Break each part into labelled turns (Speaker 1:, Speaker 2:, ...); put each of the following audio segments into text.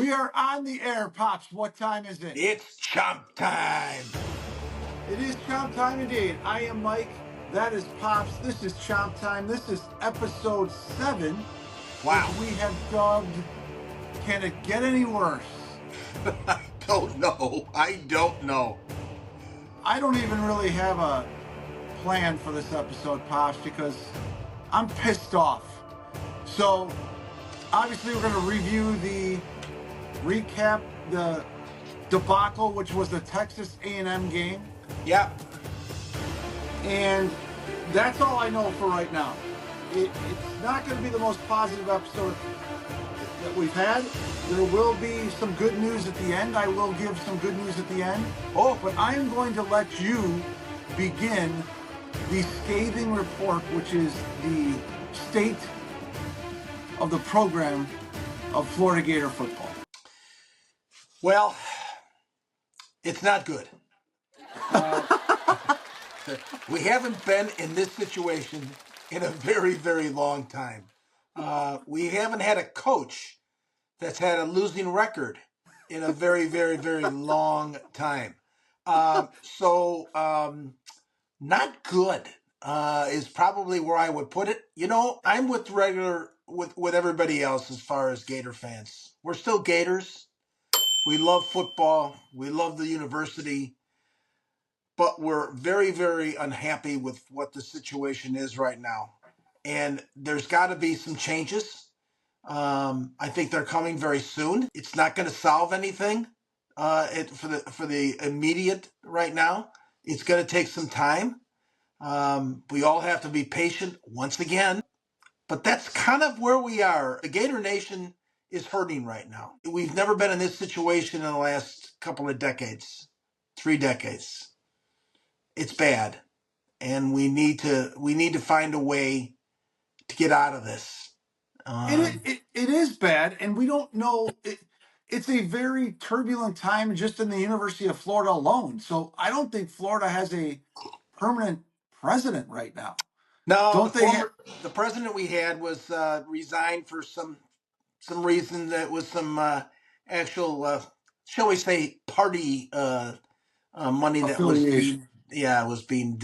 Speaker 1: We are on the air, Pops. What time is it?
Speaker 2: It's chomp time.
Speaker 1: It is Chomp time indeed. I am Mike. That is Pops. This is Chomp time. This is episode 7,
Speaker 2: Wow.
Speaker 1: which we have dubbed Can It Get Any Worse?
Speaker 2: I don't know.
Speaker 1: I don't even really have a plan for this episode, Pops, because I'm pissed off. So, obviously, we're going to review the debacle, which was the Texas A&M game.
Speaker 2: Yep.
Speaker 1: And that's all I know for right now. It's not going to be the most positive episode that we've had. There will be some good news at the end. I will give some good news at the end. But I am going to let you begin the scathing report, which is the state of the program of Florida Gator football.
Speaker 2: Well, it's not good. We haven't been in this situation in a very, very long time. We haven't had a coach that's had a losing record in a very, very, very long time. Not good is probably where I would put it. You know, I'm with everybody else as far as Gator fans. We're still Gators. We love football. We love the university. But we're very, very unhappy with what the situation is right now. And there's got to be some changes. I think they're coming very soon. It's not going to solve anything for the immediate right now. It's going to take some time. We all have to be patient once again. But that's kind of where we are. The Gator Nation is hurting right now. We've never been in this situation in the last couple of decades, 3 decades. It's bad, and we need to find a way to get out of this.
Speaker 1: It is bad, and we don't know. It's a very turbulent time just in the University of Florida alone. So I don't think Florida has a permanent president right now.
Speaker 2: No, the president we had was resigned for some reason. That was some actual, shall we say, party money that was being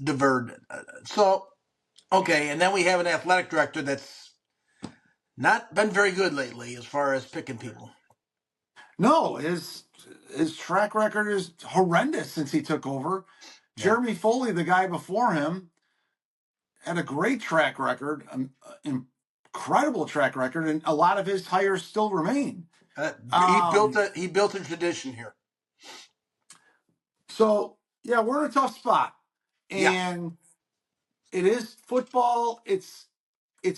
Speaker 2: diverted. So, okay, and then we have an athletic director that's not been very good lately as far as picking people.
Speaker 1: No, his track record is horrendous since he took over. Yeah. Jeremy Foley, the guy before him, had a great track record, incredible track record, and a lot of his hires still remain.
Speaker 2: He built a tradition here.
Speaker 1: So yeah, we're in a tough spot, and it is football. It's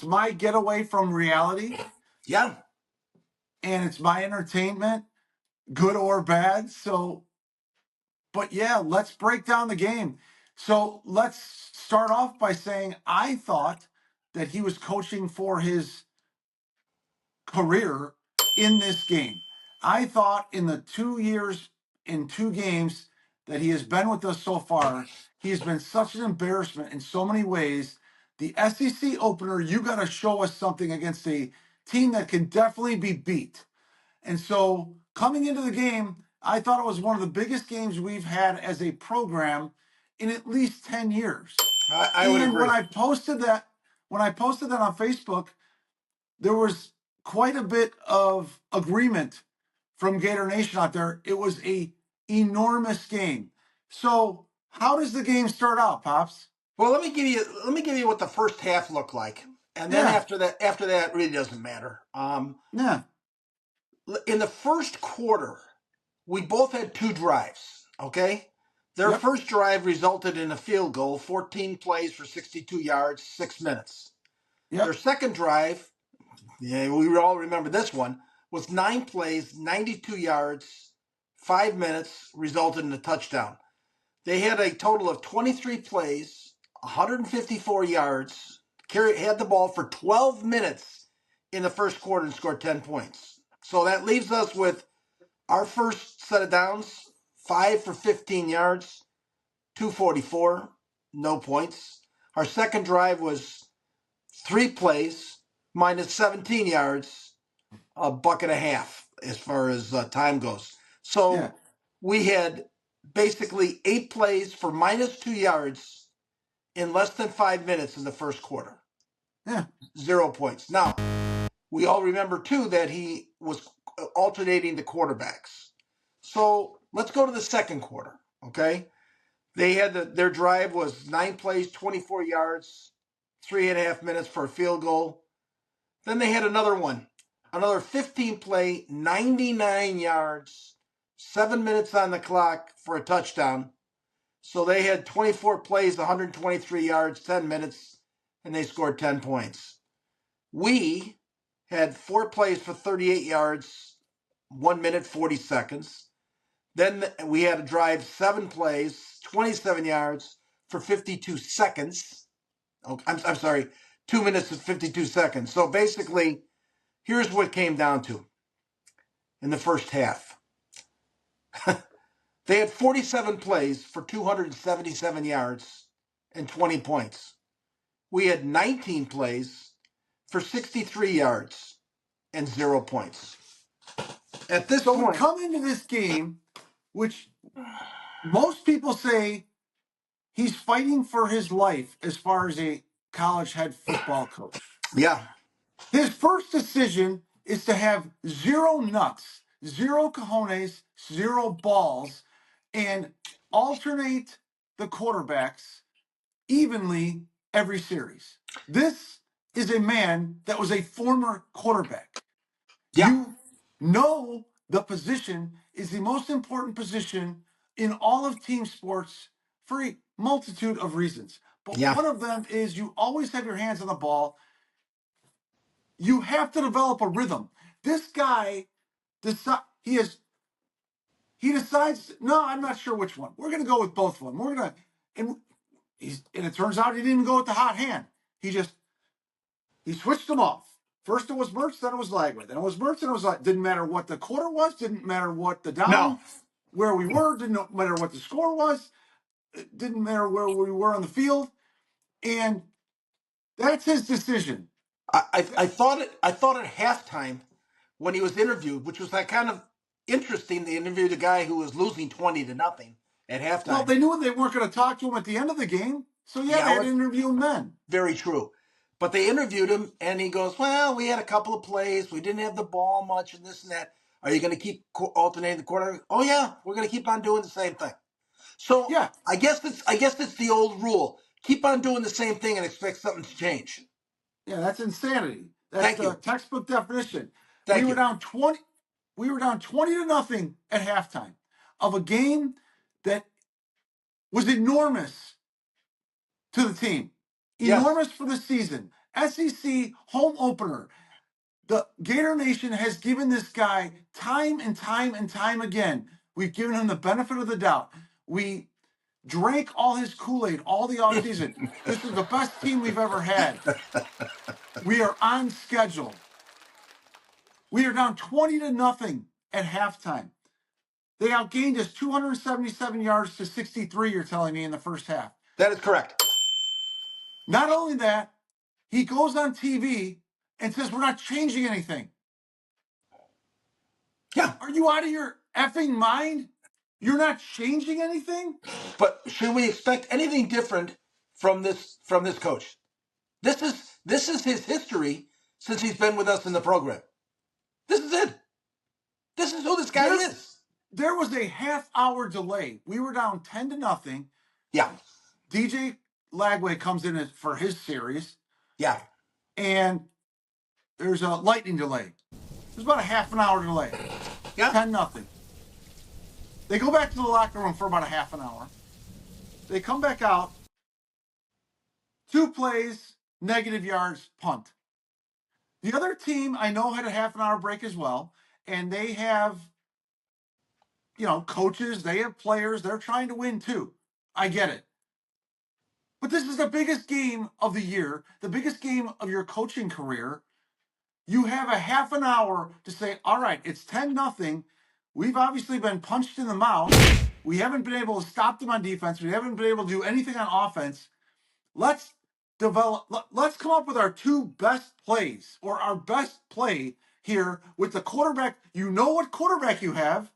Speaker 1: my getaway from reality.
Speaker 2: Yeah,
Speaker 1: and it's my entertainment, good or bad. So, but yeah, let's break down the game. So let's start off by saying I thought that he was coaching for his career in this game. I thought in the 2 years in 2 games that he has been with us so far, he has been such an embarrassment in so many ways. The SEC opener, you got to show us something against a team that can definitely be beat. And so coming into the game, I thought it was one of the biggest games we've had as a program in at least 10 years.
Speaker 2: I would agree.
Speaker 1: When I posted that on Facebook, there was quite a bit of agreement from Gator Nation out there. It was an enormous game. So how does the game start out, Pops?
Speaker 2: Well, let me give you what the first half looked like. And then after that, it really doesn't matter. In the first quarter, we both had 2 drives, okay? Their first drive resulted in a field goal, 14 plays for 62 yards, 6 minutes. Their second drive, we all remember this one, was 9 plays, 92 yards, 5 minutes, resulted in a touchdown. They had a total of 23 plays, 154 yards, had the ball for 12 minutes in the first quarter and scored 10 points. So that leaves us with our first set of downs, 5 for 15 yards, 244, no points. Our second drive was 3 plays, minus 17 yards, a buck and a half as far as time goes. So
Speaker 1: Yeah.
Speaker 2: we had basically 8 plays for minus 2 yards in less than 5 minutes in the first quarter.
Speaker 1: Yeah.
Speaker 2: 0 points. Now, we all remember, too, that he was alternating the quarterbacks. So let's go to the second quarter, okay? They had their drive was 9 plays, 24 yards, 3.5 minutes for a field goal. Then they had another 15 play, 99 yards, 7 minutes on the clock for a touchdown. So they had 24 plays, 123 yards, 10 minutes, and they scored 10 points. We had 4 plays for 38 yards, 1 minute, 40 seconds. Then we had to drive 7 plays, 27 yards for 52 seconds. Oh, I'm sorry, 2 minutes and 52 seconds. So basically, here's what it came down to in the first half. They had 47 plays for 277 yards and 20 points. We had 19 plays for 63 yards and 0 points. At this
Speaker 1: So we
Speaker 2: point,
Speaker 1: come into this game, which most people say he's fighting for his life as far as a college head football coach.
Speaker 2: yeah,
Speaker 1: His first decision is to have 0 nuts, 0 cojones, 0 balls, and alternate the quarterbacks evenly every series. This is a man that was a former quarterback.
Speaker 2: yeah,
Speaker 1: You know the position is the most important position in all of team sports for a multitude of reasons. But
Speaker 2: yeah,
Speaker 1: one of them is you always have your hands on the ball. You have to develop a rhythm. This guy he decides, no, I'm not sure which one. We're gonna go with both of them. We're gonna and and it turns out he didn't go with the hot hand. He switched them off. First it was Mertz, then it was Lagway. Then it was Mertz, and it was like didn't matter what the quarter was, didn't matter what the
Speaker 2: no.
Speaker 1: down, where we were, didn't matter what the score was, it didn't matter where we were on the field, and that's his decision.
Speaker 2: I thought at halftime when he was interviewed, which was like kind of interesting. They interviewed a guy who was losing 20-0 at
Speaker 1: Well,
Speaker 2: halftime.
Speaker 1: they knew they weren't going to talk to him at the end of the game, so yeah,
Speaker 2: Yeah,
Speaker 1: they had to interview him then.
Speaker 2: very true. But they interviewed him, and he goes, "Well, we had a couple of plays. We didn't have the ball much, and this and that. Are you going to keep alternating the quarter? Oh yeah, we're going to keep on doing the same thing." So
Speaker 1: Yeah,
Speaker 2: I guess it's the old rule: keep on doing the same thing and expect something to change.
Speaker 1: yeah, that's insanity. That's
Speaker 2: Thank
Speaker 1: the
Speaker 2: you,
Speaker 1: textbook definition. We
Speaker 2: thank
Speaker 1: were
Speaker 2: you.
Speaker 1: down 20. We were down 20-0 at halftime of a game that was enormous to the team,
Speaker 2: Yes,
Speaker 1: enormous for the season. SEC home opener. The Gator Nation has given this guy time and time and time again. We've given him the benefit of the doubt. We drank all his Kool-Aid all the offseason. This is the best team we've ever had. We are on schedule. We are down 20-0 at halftime. They outgained us 277 yards to 63, you're telling me, in the first half.
Speaker 2: that is correct.
Speaker 1: Not only that, he goes on TV and says, we're not changing anything.
Speaker 2: Yeah,
Speaker 1: Are you out of your effing mind? You're not changing anything?
Speaker 2: but should we expect anything different from this coach? This is his history since he's been with us in the program. This is it. This is who this guy
Speaker 1: There,
Speaker 2: is.
Speaker 1: there was a half-hour delay. We were down 10-0.
Speaker 2: Yeah,
Speaker 1: DJ Lagway comes in for his series,
Speaker 2: yeah,
Speaker 1: and there's a lightning delay. There's about a half an hour delay.
Speaker 2: yeah.
Speaker 1: 10-0. They go back to the locker room for about a half an hour. They come back out. 2 plays, negative yards, punt. The other team I know had a half an hour break as well, and they have, coaches, they have players, they're trying to win too. I get it. But this is the biggest game of the year, the biggest game of your coaching career. You have a half an hour to say, all right, it's 10-0. We've obviously been punched in the mouth. We haven't been able to stop them on defense. We haven't been able to do anything on offense. Let's come up with our 2 best plays, or our best play here with the quarterback. You know what quarterback you have.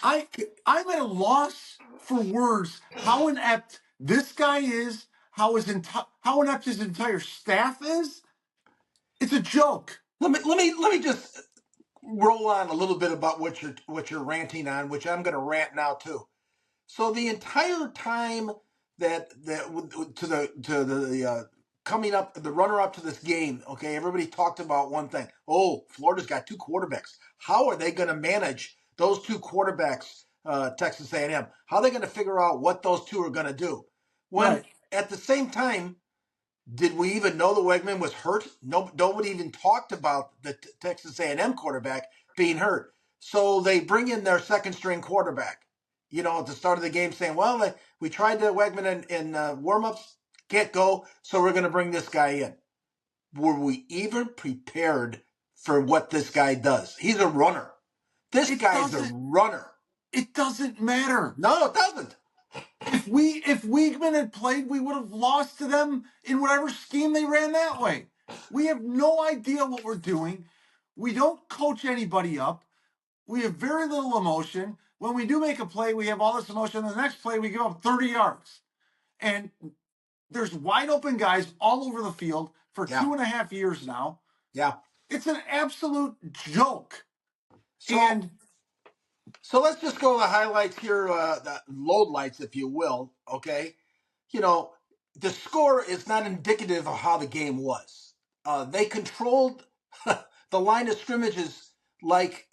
Speaker 1: I'm at a loss for words how inept this guy is, how inept his entire staff is. It's a joke.
Speaker 2: Let me just roll on a little bit about what you're ranting on, which I'm going to rant now too. So the entire time that coming up, the runner up to this game, okay, everybody talked about one thing. Oh, Florida's got two quarterbacks. How are they going to manage those two quarterbacks, Texas A&M? How are they going to figure out what those two are going to do? When
Speaker 1: Right.
Speaker 2: at the same time, did we even know the Wegman was hurt? No, nobody even talked about the Texas A&M quarterback being hurt. So they bring in their second string quarterback, at the start of the game saying, well, we tried the Wegman in warmups, can't go, so we're going to bring this guy in. Were we even prepared for what this guy does? He's a runner. This guy's a runner.
Speaker 1: It doesn't matter.
Speaker 2: No, it doesn't.
Speaker 1: If Weigman had played, we would have lost to them in whatever scheme they ran that way. We have no idea what we're doing. We don't coach anybody up. We have very little emotion. When we do make a play, we have all this emotion. The next play, we give up 30 yards. And there's wide open guys all over the field for 2.5 years now.
Speaker 2: Yeah.
Speaker 1: It's an absolute joke.
Speaker 2: So let's just go to the highlights here, the load lights, if you will, okay? The score is not indicative of how the game was. They controlled the line of scrimmages like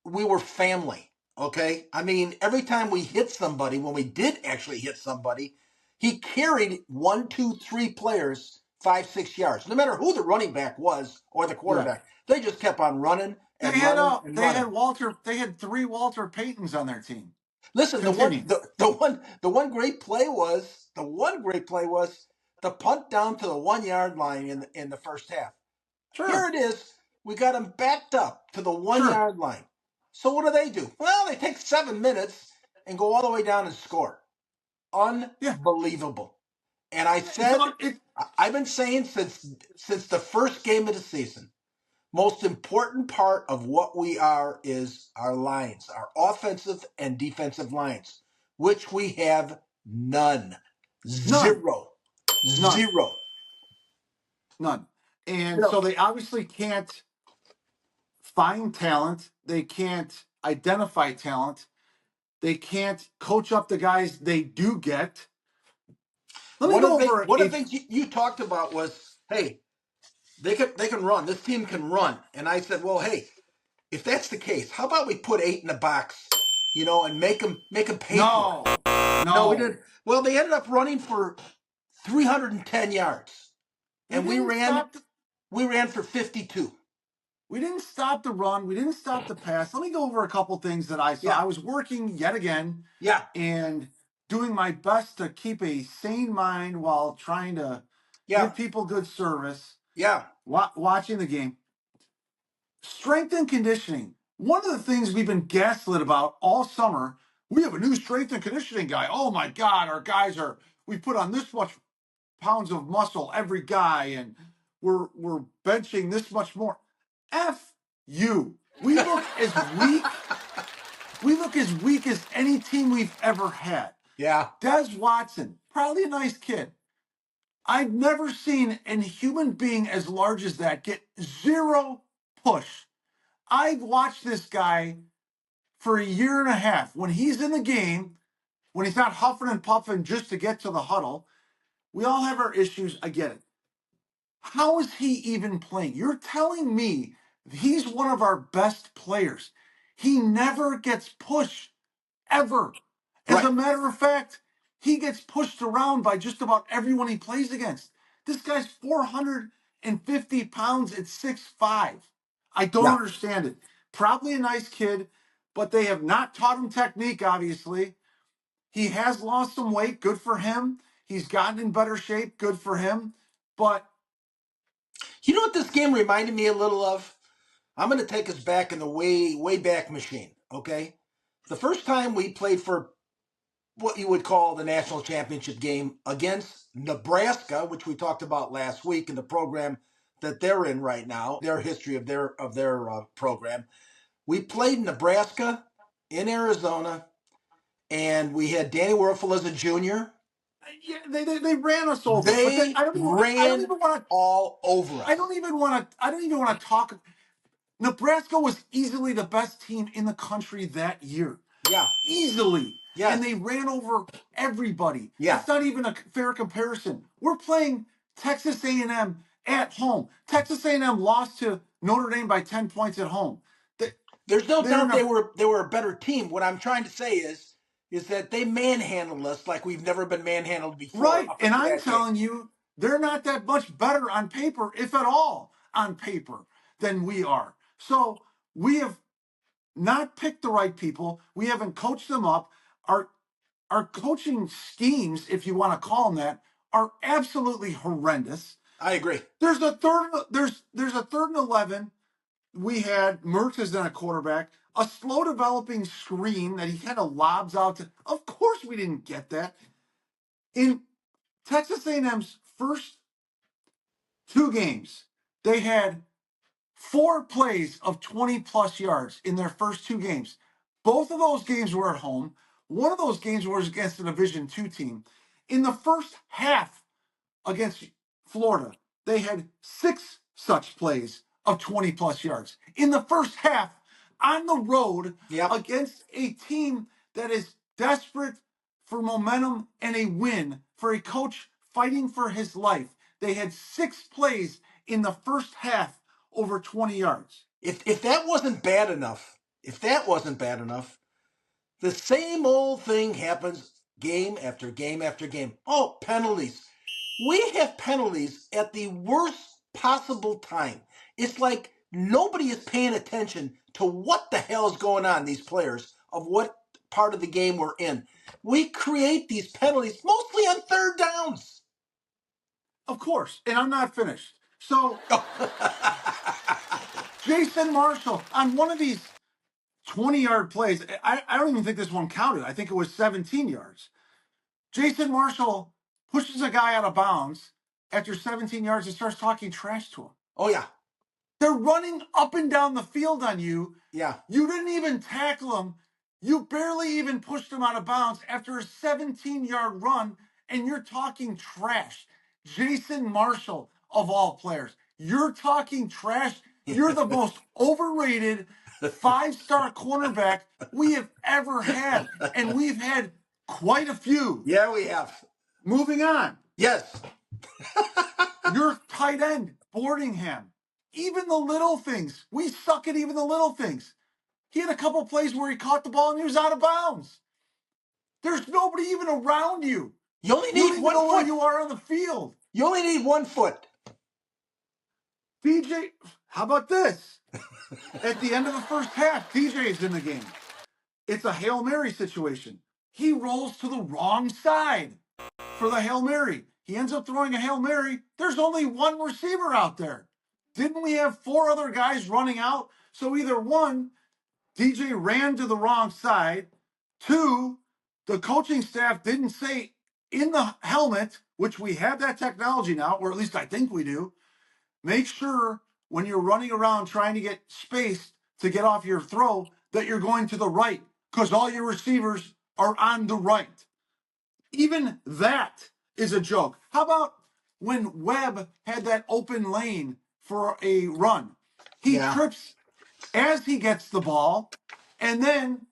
Speaker 2: we were family, okay? I mean, every time we hit somebody, when we did actually hit somebody, he carried 1, 2, 3 players 5, 6 yards. No matter who the running back was or the quarterback, they just kept on running. They had
Speaker 1: 3 Walter Paytons on their team.
Speaker 2: Listen, the one great play was the punt down to the 1 yard line in the first half. Sure. Here it is. We got them backed up to the 1 yard line. So what do? Well, they take 7 minutes and go all the way down and score. Unbelievable. And I said, I've been saying since the first game of the season, most important part of what we are is our lines, our offensive and defensive lines, which we have none. Zero.
Speaker 1: None. And so they obviously can't find talent. They can't identify talent. They can't coach up the guys they do get.
Speaker 2: One of the things you talked about was, hey, they can run. This team can run. And I said, well, hey, if that's the case, how about we put 8 in the box, and make them pay for it? No, we didn't. Well, they ended up running for 310 yards, and we ran for 52.
Speaker 1: We didn't stop the run. We didn't stop the pass. Let me go over a couple things that I saw. Yeah. I was working yet again.
Speaker 2: Yeah.
Speaker 1: And doing my best to keep a sane mind while trying to give people good service.
Speaker 2: Yeah.
Speaker 1: Watching the game. Strength and conditioning. One of the things we've been gaslit about all summer, we have a new strength and conditioning guy. Oh my God, our guys we put on this much pounds of muscle, every guy, and we're benching this much more. F you. We look as weak. We look as weak as any team we've ever had.
Speaker 2: Yeah.
Speaker 1: Des Watson, probably a nice kid. I've never seen a human being as large as that get 0 push. I've watched this guy for a year and a half. When he's in the game, when he's not huffing and puffing just to get to the huddle, we all have our issues. I get it. How is he even playing? You're telling me he's one of our best players. He never gets pushed, ever. As a matter of fact, he gets pushed around by just about everyone he plays against. This guy's 450 pounds at 6'5". I don't understand it. Probably a nice kid, but they have not taught him technique, obviously. He has lost some weight. Good for him. He's gotten in better shape. Good for him. But
Speaker 2: you know what this game reminded me a little of? I'm going to take us back in the way back machine, okay? The first time we played for what you would call the national championship game against Nebraska, which we talked about last week in the program that they're in right now, their history of their program. We played Nebraska in Arizona, and we had Danny Werfel as a junior.
Speaker 1: Yeah, they ran us over, but
Speaker 2: They
Speaker 1: I don't
Speaker 2: ran
Speaker 1: even want to
Speaker 2: all over us.
Speaker 1: I don't even want to talk. Nebraska was easily the best team in the country that year.
Speaker 2: Yeah.
Speaker 1: Easily.
Speaker 2: Yes.
Speaker 1: And they ran over everybody.
Speaker 2: Yeah.
Speaker 1: It's not even a fair comparison. We're playing Texas A&M at home. Texas A&M lost to Notre Dame by 10 points at home.
Speaker 2: There's no doubt they were a better team. What I'm trying to say is that they manhandled us like we've never been manhandled before.
Speaker 1: Right. And I'm telling you, they're not that much better on paper, if at all on paper, than we are. So we have not picked the right people. We haven't coached them up. Our coaching schemes, if you want to call them that, are absolutely horrendous.
Speaker 2: I agree.
Speaker 1: There's a third and 11. We had Mertz as then a quarterback, a slow developing screen that he kind of lobs out to. Of course, we didn't get that. In Texas A&M's first two games, they had 4 plays of 20 plus yards in their first two games. Both of those games were at home. One of those games was against a Division II team. In the first half against Florida, they had 6 such plays of 20 plus yards. In the first half, on the road against a team that is desperate for momentum and a win, for a coach fighting for his life, they had 6 plays in the first half over 20 yards.
Speaker 2: If that wasn't bad enough, the same old thing happens game after game after game. Oh, penalties. We have penalties at the worst possible time. It's like nobody is paying attention to what the hell is going on, these players, of what part of the game we're in. We create these penalties mostly on third downs.
Speaker 1: Of course, and I'm not finished. So, Jason Marshall, on one of these 20-yard plays, I don't even think this one counted. I think it was 17 yards. Jason Marshall pushes a guy out of bounds after 17 yards and starts talking trash to him.
Speaker 2: Oh, yeah.
Speaker 1: They're running up and down the field on you.
Speaker 2: Yeah.
Speaker 1: You didn't even tackle him. You barely even pushed him out of bounds after a 17-yard run, and you're talking trash. Jason Marshall, of all players, you're talking trash. You're the most overrated 5-star cornerback we have ever had, and we've had quite a few.
Speaker 2: Yeah, we have.
Speaker 1: Moving on.
Speaker 2: Yes.
Speaker 1: Your tight end, Boardingham. Even the little things. We suck at even the little things. He had a couple plays where he caught the ball and he was out of bounds. There's nobody even around you.
Speaker 2: You only need one
Speaker 1: foot.
Speaker 2: foot.
Speaker 1: Where you are on the field.
Speaker 2: You only need 1 foot.
Speaker 1: DJ, how about this? At the end of the first half, DJ is in the game. It's a Hail Mary situation. He rolls to the wrong side for the Hail Mary. He ends up throwing a Hail Mary. There's only one receiver out there. Didn't we have 4 other guys running out? So either 1, DJ ran to the wrong side. 2, the coaching staff didn't say in the helmet, which we have that technology now, or at least I think we do, make sure when you're running around trying to get space to get off your throw that you're going to the right, because all your receivers are on the right. Even that is a joke. How about when Webb had that open lane for a run? He trips as he gets the ball, and then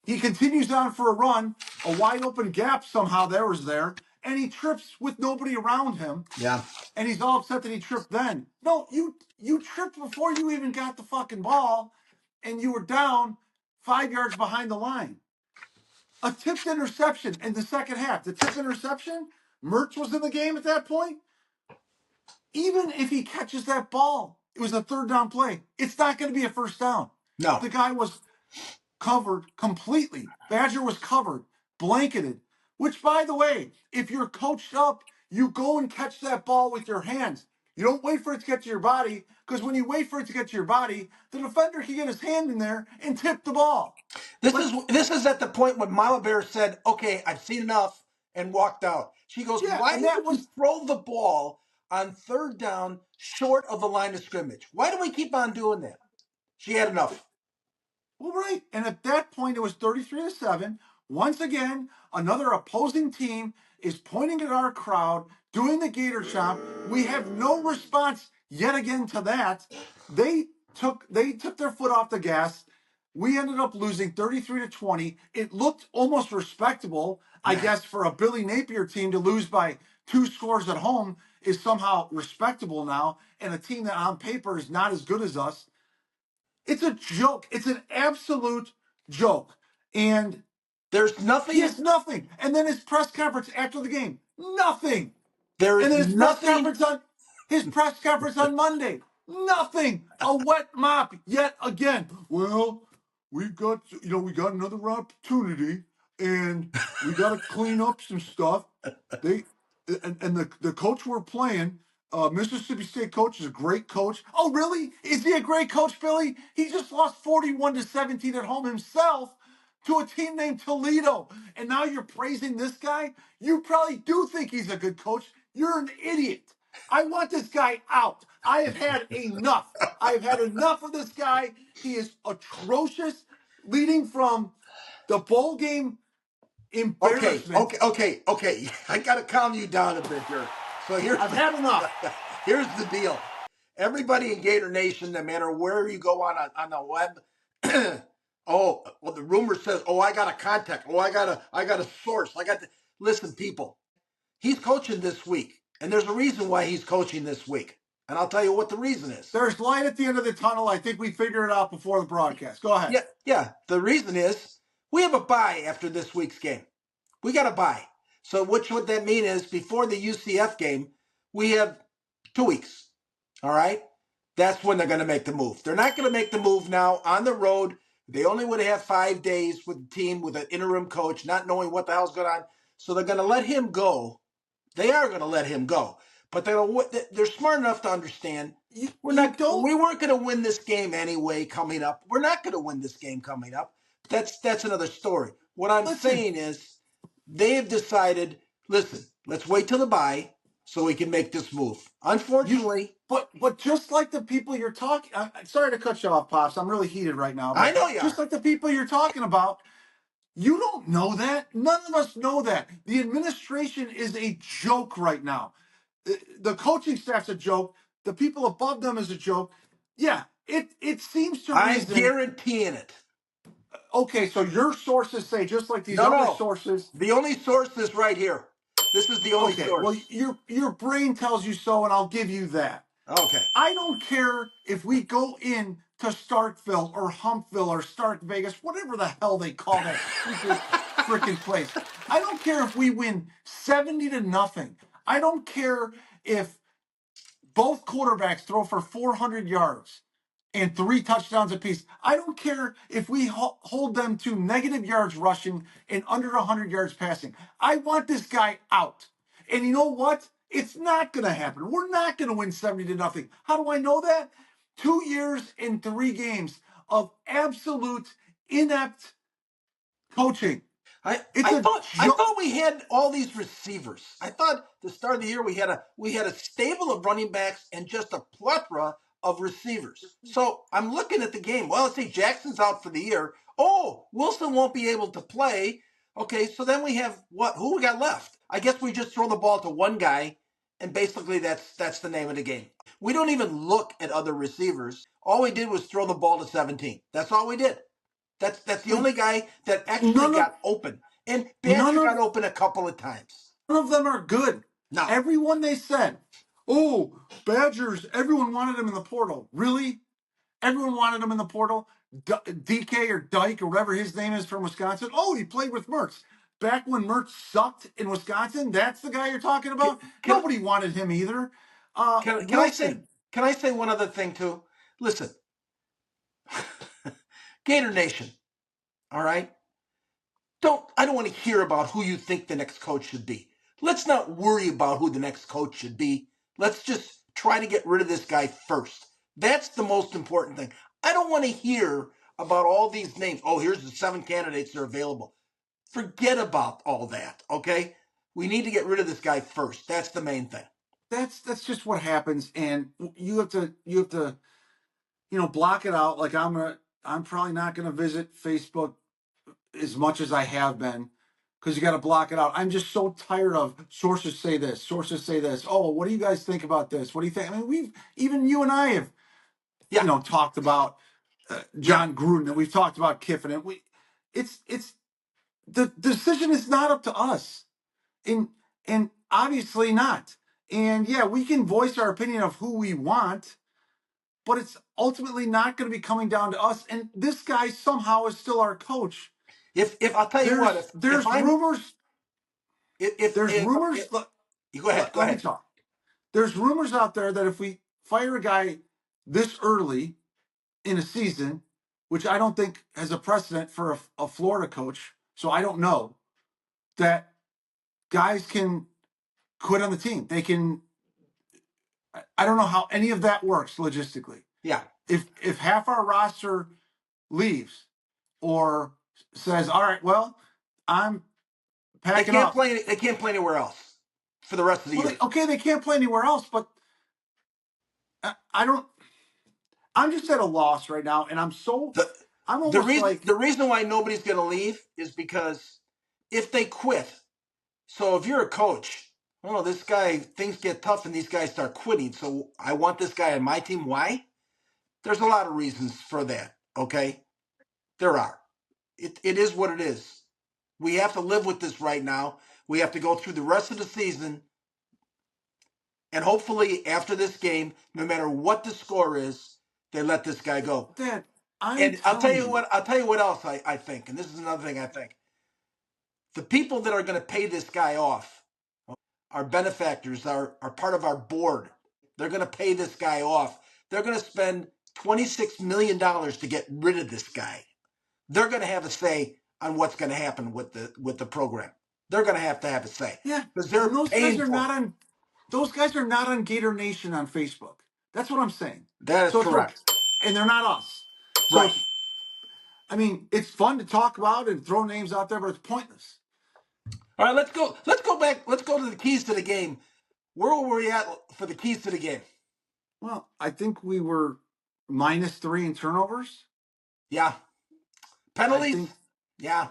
Speaker 1: he continues on for a run. A wide open gap somehow was there, and he trips with nobody around him.
Speaker 2: Yeah.
Speaker 1: And he's all upset that he tripped then. No, you tripped before you even got the fucking ball, and you were down 5 yards behind the line. A tipped interception in the second half. The tipped interception, Mertz was in the game at that point. Even if he catches that ball, it was a third down play. It's not going to be a first down.
Speaker 2: No.
Speaker 1: The guy was covered completely. Badger was covered, blanketed. Which, by the way, if you're coached up, you go and catch that ball with your hands. You don't wait for it to get to your body, because when you wait for it to get to your body, the defender can get his hand in there and tip the ball.
Speaker 2: This is at the point when Mama Bear said, "Okay, I've seen enough," and walked out. She goes, "Why did you throw the ball on third down short of the line of scrimmage. Why do we keep on doing that? She had enough.
Speaker 1: Well, right. And at that point, it was 33-7. Once again, another opposing team is pointing at our crowd, doing the Gator Chomp. We have no response yet again to that. They took their foot off the gas. We ended up losing 33-20. It looked almost respectable, I guess, for a Billy Napier team to lose by 2 scores at home is somehow respectable now, and a team that on paper is not as good as us. It's a joke. It's an absolute joke. And
Speaker 2: there's nothing.
Speaker 1: He has nothing. And then his press conference after the game, nothing.
Speaker 2: There is
Speaker 1: and then his
Speaker 2: nothing.
Speaker 1: His press conference on Monday, nothing. A wet mop yet again. Well, we got another opportunity, and we got to clean up some stuff. The coach we're playing, Mississippi State coach, is a great coach. Oh, really? Is he a great coach, Billy? He just lost 41-17 at home himself to a team named Toledo. And now you're praising this guy? You probably do think he's a good coach. You're an idiot. I want this guy out. I have had enough. I have had enough of this guy. He is atrocious, leading from the bowl game embarrassment.
Speaker 2: Okay. I got to calm you down a bit here. So
Speaker 1: I've had enough.
Speaker 2: Here's the deal. Everybody in Gator Nation, no matter where you go on the web, oh, well, the rumor says, oh, I got a contact. Oh, I got a source. Listen, people. He's coaching this week, and there's a reason why he's coaching this week. And I'll tell you what the reason is.
Speaker 1: There's light at the end of the tunnel. I think we figured it out before the broadcast. Go ahead.
Speaker 2: Yeah. The reason is we have a bye after this week's game. We got a bye. So what that mean is before the UCF game, we have 2 weeks. All right? That's when they're going to make the move. They're not going to make the move now on the road. They only would have 5 days with the team with an interim coach, not knowing what the hell's going on. So they're going to let him go. They are going to let him go. But they're smart enough to understand we weren't going to win this game anyway coming up. We're not going to win this game coming up. That's another story. What I'm saying is they have decided, listen, let's wait till the bye so we can make this move. Unfortunately.
Speaker 1: But just like the people you're talking, sorry to cut you off, Pops. I'm really heated right now.
Speaker 2: I know you are.
Speaker 1: Just like the people you're talking about, you don't know that. None of us know that. The administration is a joke right now. The coaching staff's a joke. The people above them is a joke. Yeah, it seems to reason.
Speaker 2: I'm guaranteeing it.
Speaker 1: Okay, so your sources say, just like these other sources.
Speaker 2: The only source is right here. This is the only source.
Speaker 1: Well, your brain tells you so, and I'll give you that.
Speaker 2: Okay.
Speaker 1: I don't care if we go in to Starkville or Humpville or Stark Vegas, whatever the hell they call that stupid freaking place. I don't care if we win 70-0. I don't care if both quarterbacks throw for 400 yards and 3 touchdowns apiece. I don't care if we hold them to negative yards rushing and under 100 yards passing. I want this guy out. And you know what? It's not going to happen. We're not going to win 70-0. How do I know that? 2 years and 3 games of absolute inept coaching.
Speaker 2: I thought we had all these receivers. I thought the start of the year we had a stable of running backs and just a plethora of receivers. So I'm looking at the game. Well, let's see, Jackson's out for the year. Oh, Wilson won't be able to play. Okay, so then we have what? Who we got left? I guess we just throw the ball to one guy, and basically that's the name of the game. We don't even look at other receivers. All we did was throw the ball to 17. That's all we did. That's the only guy that actually got open. And Badger got open a couple of times.
Speaker 1: None of them are good.
Speaker 2: No.
Speaker 1: Everyone they said, oh, Badgers, everyone wanted him in the portal. Really? Everyone wanted him in the portal? DK or Dyke or whatever his name is from Wisconsin. Oh, he played with Mertz. Back when Mertz sucked in Wisconsin, that's the guy you're talking about? Nobody wanted him either.
Speaker 2: Can I say one other thing too? Listen, Gator Nation, all right? I don't want to hear about who you think the next coach should be. Let's not worry about who the next coach should be. Let's just try to get rid of this guy first. That's the most important thing. I don't want to hear about all these names. Oh, here's the 7 candidates that are available. Forget about all that, okay? We need to get rid of this guy first. That's the main thing.
Speaker 1: that's just what happens, and you have to block it out. Like I'm probably not gonna visit Facebook as much as I have been because you got to block it out. I'm just so tired of sources say this, sources say this. Oh, what do you guys think about this? What do you think? I mean, even you and I have
Speaker 2: Yeah,
Speaker 1: talked about
Speaker 2: yeah.
Speaker 1: John Gruden, and we've talked about Kiffin, and it's the decision is not up to us, and obviously not. And yeah, we can voice our opinion of who we want, but it's ultimately not going to be coming down to us. And this guy somehow is still our coach.
Speaker 2: If I'll tell you what,
Speaker 1: There's
Speaker 2: if
Speaker 1: there's
Speaker 2: I'm
Speaker 1: rumors. There's
Speaker 2: if
Speaker 1: rumors.
Speaker 2: you go ahead, go
Speaker 1: Let me
Speaker 2: ahead.
Speaker 1: talk. There's rumors out there that if we fire a guy this early in a season, which I don't think has a precedent for a Florida coach, so I don't know that guys can quit on the team. They can. I don't know how any of that works logistically.
Speaker 2: Yeah,
Speaker 1: If half our roster leaves or says, "All right, well, I'm packing up."
Speaker 2: They can't play anywhere else for the rest of the
Speaker 1: Well,
Speaker 2: year.
Speaker 1: okay, they can't play anywhere else, but I don't. I'm just at a loss right now, and
Speaker 2: The
Speaker 1: I'm almost like,
Speaker 2: the reason why nobody's going to leave is because if they quit. So if you're a coach, oh, this guy, things get tough and these guys start quitting. So I want this guy on my team. Why? There's a lot of reasons for that. Okay, there are. It is what it is. We have to live with this right now. We have to go through the rest of the season, and hopefully after this game, no matter what the score is, they let this guy go.
Speaker 1: Dad, I'm
Speaker 2: And I'll tell
Speaker 1: telling
Speaker 2: you
Speaker 1: you,
Speaker 2: what. I'll tell you what else I think. And this is another thing I think. The people that are going to pay this guy off, our benefactors, are part of our board. They're going to pay this guy off. They're going to spend $26 million to get rid of this guy. They're going to have a say on what's going to happen with the program. They're going to have a say
Speaker 1: yeah,
Speaker 2: because
Speaker 1: and
Speaker 2: they're
Speaker 1: those guys
Speaker 2: paying
Speaker 1: are
Speaker 2: for
Speaker 1: not
Speaker 2: it.
Speaker 1: on. Those guys are not on Gator Nation on Facebook. That's what I'm saying.
Speaker 2: That is
Speaker 1: So it's okay,
Speaker 2: correct.
Speaker 1: and they're not us. So
Speaker 2: Right.
Speaker 1: it's. I mean, it's fun to talk about and throw names out there, but it's pointless.
Speaker 2: All right, let's go. Let's go back. Let's go to the keys to the game. Where were we at for the keys to the game?
Speaker 1: Well, I think we were -3 in turnovers.
Speaker 2: Yeah.
Speaker 1: I
Speaker 2: Penalties?
Speaker 1: think,
Speaker 2: Yeah.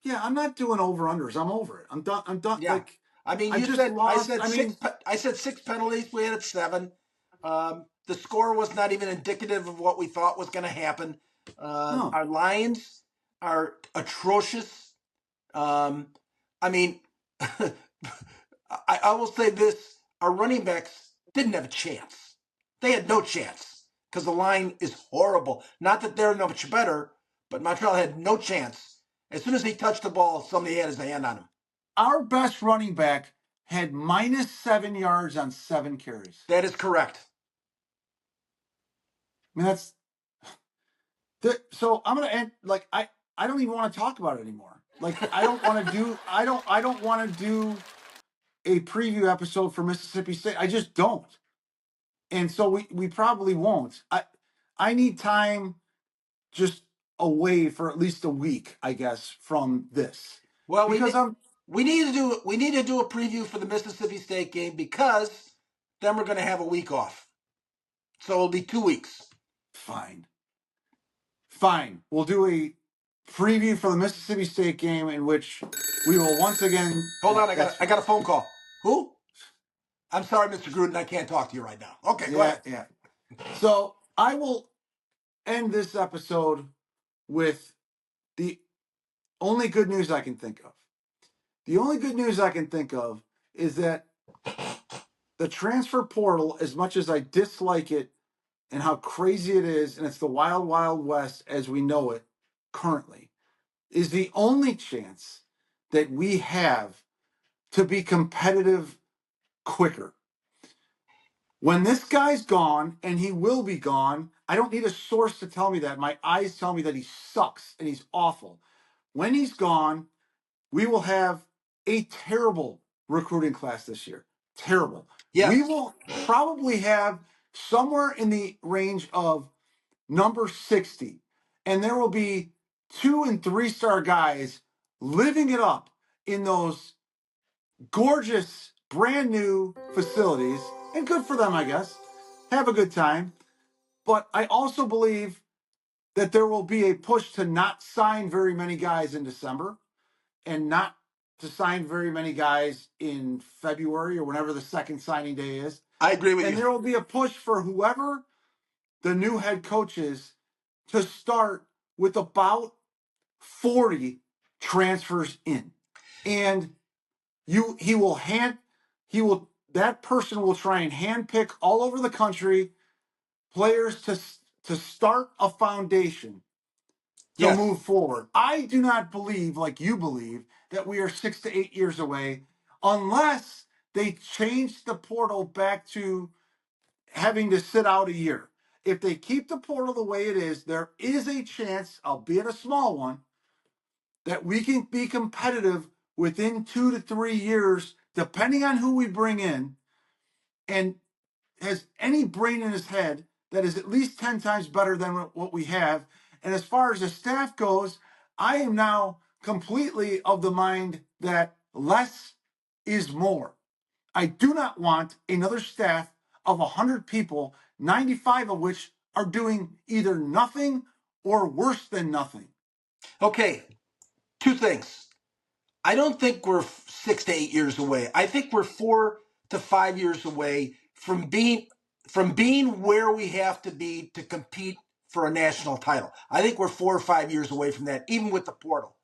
Speaker 1: yeah, I'm not doing over unders. I'm over it. I'm done. I'm done.
Speaker 2: Yeah.
Speaker 1: Like,
Speaker 2: I mean,
Speaker 1: I
Speaker 2: you
Speaker 1: just
Speaker 2: said I
Speaker 1: lost.
Speaker 2: said
Speaker 1: I
Speaker 2: six.
Speaker 1: mean,
Speaker 2: I said six penalties. We had 7. The score was not even indicative of what we thought was going to happen.
Speaker 1: no.
Speaker 2: Our lines are atrocious. Um, I mean, I will say this: our running backs didn't have a chance. They had no chance because the line is horrible. Not that they're no much better, but Montreal had no chance. As soon as he touched the ball, somebody had his hand on him.
Speaker 1: Our best running back had -7 yards on 7 carries.
Speaker 2: That is correct.
Speaker 1: I mean, so I'm gonna end. Like, I don't even want to talk about it anymore. Like, I don't want to do. I don't want to do a preview episode for Mississippi State. I just don't. And so we probably won't. I need time just away for at least a week, I guess, from this
Speaker 2: Well,
Speaker 1: because I'm
Speaker 2: we need to do a preview for the Mississippi State game because then we're going to have a week off. So it'll be 2 weeks.
Speaker 1: fine. Fine. We'll do a preview for the Mississippi State game in which we will once again.
Speaker 2: Hold on,
Speaker 1: That's
Speaker 2: I
Speaker 1: fine.
Speaker 2: got a phone call. Who? I'm sorry, Mr. Gruden, I can't talk to you right now. Okay, go
Speaker 1: Yeah,
Speaker 2: ahead.
Speaker 1: yeah. So I will end this episode with the only good news I can think of. The only good news I can think of is that the transfer portal, as much as I dislike it and how crazy it is, and it's the wild, wild west as we know it currently, is the only chance that we have to be competitive quicker. When this guy's gone, and he will be gone, I don't need a source to tell me that. My eyes tell me that he sucks and he's awful. When he's gone, we will have a terrible recruiting class this year. Terrible. We
Speaker 2: Yes.
Speaker 1: will probably have somewhere in the range of number 60. And there will be 2 and 3 star guys living it up in those gorgeous brand new facilities, and good for them, I guess. Have a good time. But I also believe that there will be a push to not sign very many guys in December and not to sign very many guys in February or whenever the second signing day is.
Speaker 2: I agree with
Speaker 1: And
Speaker 2: you.
Speaker 1: there will be a push for whoever the new head coach is to start with about 40 transfers in. And he will that person will try and handpick all over the country players to start a foundation to
Speaker 2: Yes.
Speaker 1: move forward. I do not believe, like you believe, that we are 6 to 8 years away unless they change the portal back to having to sit out a year. If they keep the portal the way it is, there is a chance, albeit a small one, that we can be competitive within 2 to 3 years, depending on who we bring in, and has any brain in his head that is at least 10 times better than what we have. And as far as the staff goes, I am now completely of the mind that less is more. I do not want another staff of 100 people, 95 of which are doing either nothing or worse than nothing.
Speaker 2: Okay, two things. I don't think we're 6 to 8 years away. I think we're 4 to 5 years away from being where we have to be to compete for a national title. I think we're 4 or 5 years away from that, even with the portal.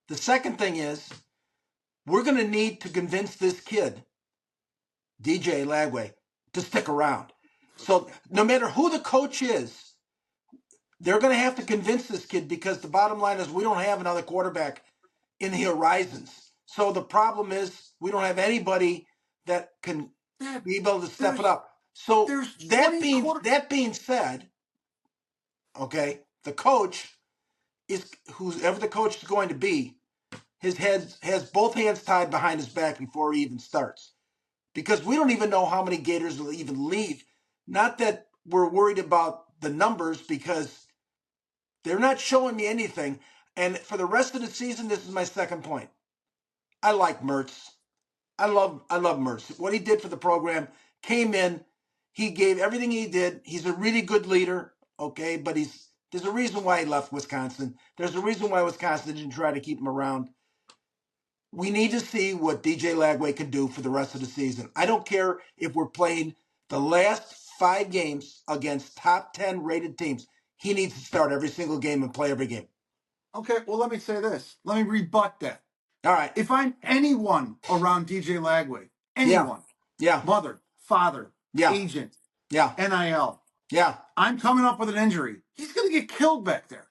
Speaker 2: The second thing is we're going to need to convince this kid, DJ Lagway, to stick around. So no matter who the coach is, they're going to have to convince this kid because the bottom line is we don't have another quarterback in the horizons. So the problem is we don't have anybody that can be able to step it up. So that being said, okay, the coach is whoever the coach is going to be, his head has both hands tied behind his back before he even starts. Because we don't even know how many Gators will even leave. Not that we're worried about the numbers because they're not showing me anything. And for the rest of the season, this is my second point. I like Mertz. I love Mertz. What he did for the program, came in, he gave everything he did. He's a really good leader, okay, but there's a reason why he left Wisconsin. There's a reason why Wisconsin didn't try to keep him around. We need to see what DJ Lagway can do for the rest of the season. I don't care if we're playing the last 5 games against top 10 rated teams. He needs to start every single game and play every game.
Speaker 1: Okay, well, let me say this. Let me rebut that.
Speaker 2: All right.
Speaker 1: If I'm anyone around DJ Lagway, anyone,
Speaker 2: yeah,
Speaker 1: mother, father,
Speaker 2: yeah,
Speaker 1: agent,
Speaker 2: yeah,
Speaker 1: NIL,
Speaker 2: yeah,
Speaker 1: I'm coming up with an injury, he's going to get killed back there.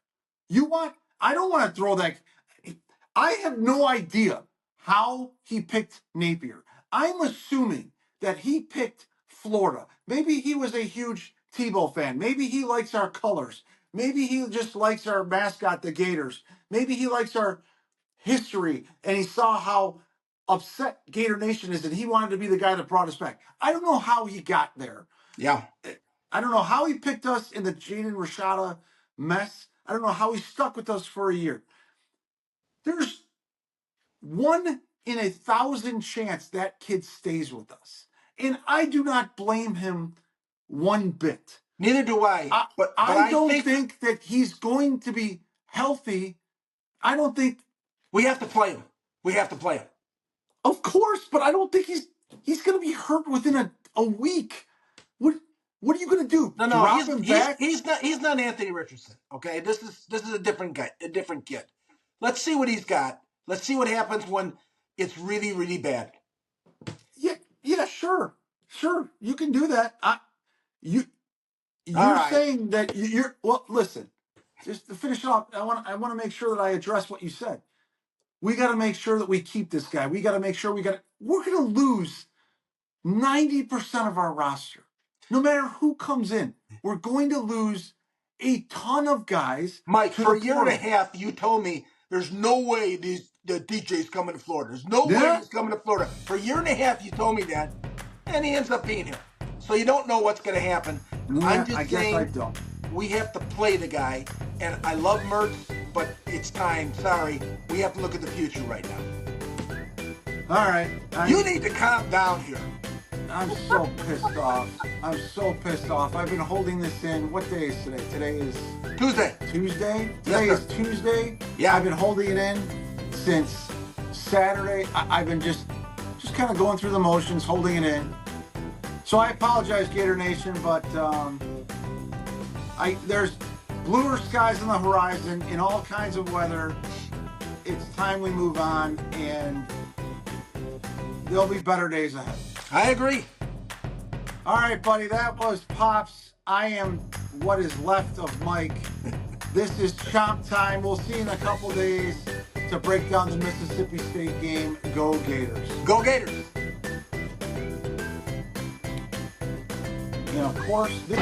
Speaker 1: I don't want to throw that. I have no idea how he picked Napier. I'm assuming that he picked Florida. Maybe he was a huge Tebow fan. Maybe he likes our colors. Maybe he just likes our mascot, the Gators. Maybe he likes our history and he saw how upset Gator Nation is and he wanted to be the guy that brought us back. I don't know how he got there.
Speaker 2: yeah.
Speaker 1: I don't know how he picked us in the Jaden Rashada mess. I don't know how he stuck with us for a year. There's 1 in 1,000 chance that kid stays with us. And I do not blame him one bit.
Speaker 2: Neither do I. But
Speaker 1: I don't think that he's going to be healthy. I don't think
Speaker 2: we have to play him. We have to play him.
Speaker 1: Of course, but I don't think he's going to be hurt within a week. What are you going to do?
Speaker 2: No,
Speaker 1: Drop him back?
Speaker 2: He's not Anthony Richardson. Okay, this is a different guy, a different kid. Let's see what he's got. Let's see what happens when it's really, really bad.
Speaker 1: Yeah, sure. You can do that. You're saying that you're well. Listen, just to finish it off, I want to make sure that I address what you said. We got to make sure that we keep this guy. We got to make sure we're going to lose 90% of our roster. No matter who comes in, we're going to lose a ton of guys.
Speaker 2: Mike, for a year and a half, you told me there's no way the DJ's coming to Florida. There's no way he's coming to Florida. For a year and a half, you told me that, and he ends up being here. So you don't know what's going to happen.
Speaker 1: Yeah,
Speaker 2: I'm just saying
Speaker 1: I don't.
Speaker 2: We have to play the guy, and I love Mertz, but it's time. Sorry, we have to look at the future right now.
Speaker 1: All right.
Speaker 2: You need to calm down here.
Speaker 1: I'm so pissed off. I'm so pissed off. I've been holding this in. What day is today? Today is
Speaker 2: Tuesday.
Speaker 1: Tuesday.
Speaker 2: Yes,
Speaker 1: Today
Speaker 2: sir.
Speaker 1: is Tuesday.
Speaker 2: Yeah.
Speaker 1: I've been holding it in since Saturday. I've been just kind of going through the motions, holding it in. So I apologize, Gator Nation, but there's bluer skies on the horizon in all kinds of weather. It's time we move on, and there'll be better days ahead.
Speaker 2: I agree.
Speaker 1: All right, buddy, that was Pops. I am what is left of Mike. This is Chomp time. We'll see you in a couple days to break down the Mississippi State game. Go Gators.
Speaker 2: Go Gators.
Speaker 1: And of course, this